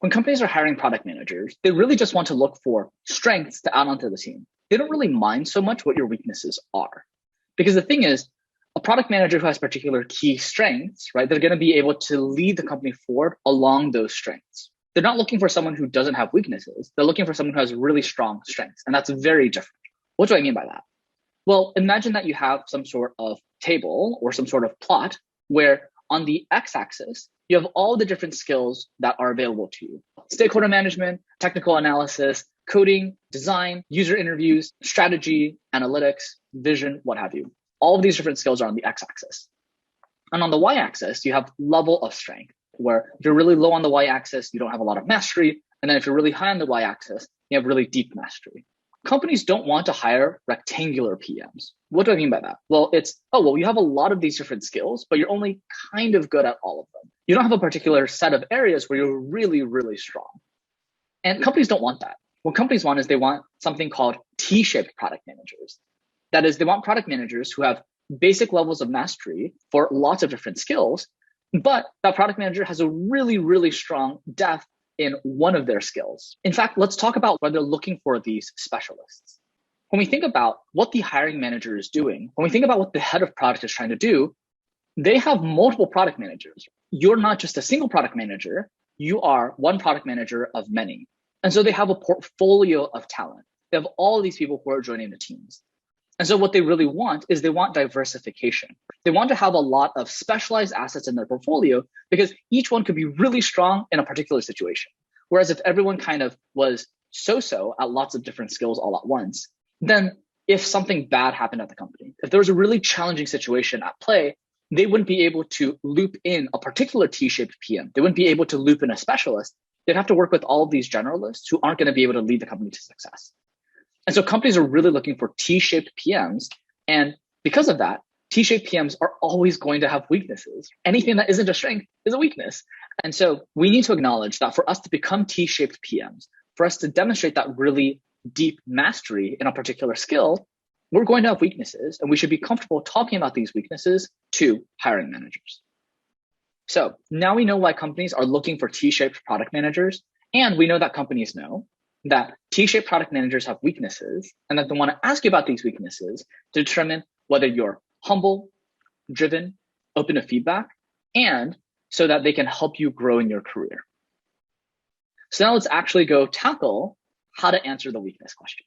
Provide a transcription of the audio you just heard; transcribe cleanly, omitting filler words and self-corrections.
When companies are hiring product managers, they really just want to look for strengths to add onto the team. They don't really mind so much what your weaknesses are. Because the thing is, a product manager who has particular key strengths, right, they're going to be able to lead the company forward along those strengths. They're not looking for someone who doesn't have weaknesses. They're looking for someone who has really strong strengths. And that's very different. What do I mean by that? Well, imagine that you have some sort of table or some sort of plot where on the x-axis, you have all the different skills that are available to you. Stakeholder management, technical analysis, coding, design, user interviews, strategy, analytics, vision, what have you. All of these different skills are on the x-axis. And on the y-axis, you have level of strength, where if you're really low on the y-axis, you don't have a lot of mastery. And then if you're really high on the y-axis, you have really deep mastery. Companies don't want to hire rectangular PMs. What do I mean by that? Well, you have a lot of these different skills, but you're only kind of good at all of them. You don't have a particular set of areas where you're really, really strong. And companies don't want that. What companies want is they want something called T-shaped product managers. That is, they want product managers who have basic levels of mastery for lots of different skills, but that product manager has a really, really strong depth in one of their skills. In fact, let's talk about why they're looking for these specialists. When we think about what the hiring manager is doing, when we think about what the head of product is trying to do, they have multiple product managers. You're not just a single product manager, you are one product manager of many. And so they have a portfolio of talent. They have all these people who are joining the teams. And so what they really want is they want diversification. They want to have a lot of specialized assets in their portfolio because each one could be really strong in a particular situation. Whereas if everyone kind of was so-so at lots of different skills all at once, then if something bad happened at the company, if there was a really challenging situation at play, they wouldn't be able to loop in a particular T-shaped PM. They wouldn't be able to loop in a specialist. They'd have to work with all of these generalists who aren't going to be able to lead the company to success. And so companies are really looking for T-shaped PMs. And because of that, T-shaped PMs are always going to have weaknesses. Anything that isn't a strength is a weakness. And so we need to acknowledge that for us to become T-shaped PMs, for us to demonstrate that really deep mastery in a particular skill, we're going to have weaknesses. And we should be comfortable talking about these weaknesses to hiring managers. So now we know why companies are looking for T-shaped product managers. And we know that companies know that T-shaped product managers have weaknesses and that they want to ask you about these weaknesses to determine whether you're humble, driven, open to feedback, and so that they can help you grow in your career. So now let's actually go tackle how to answer the weakness question.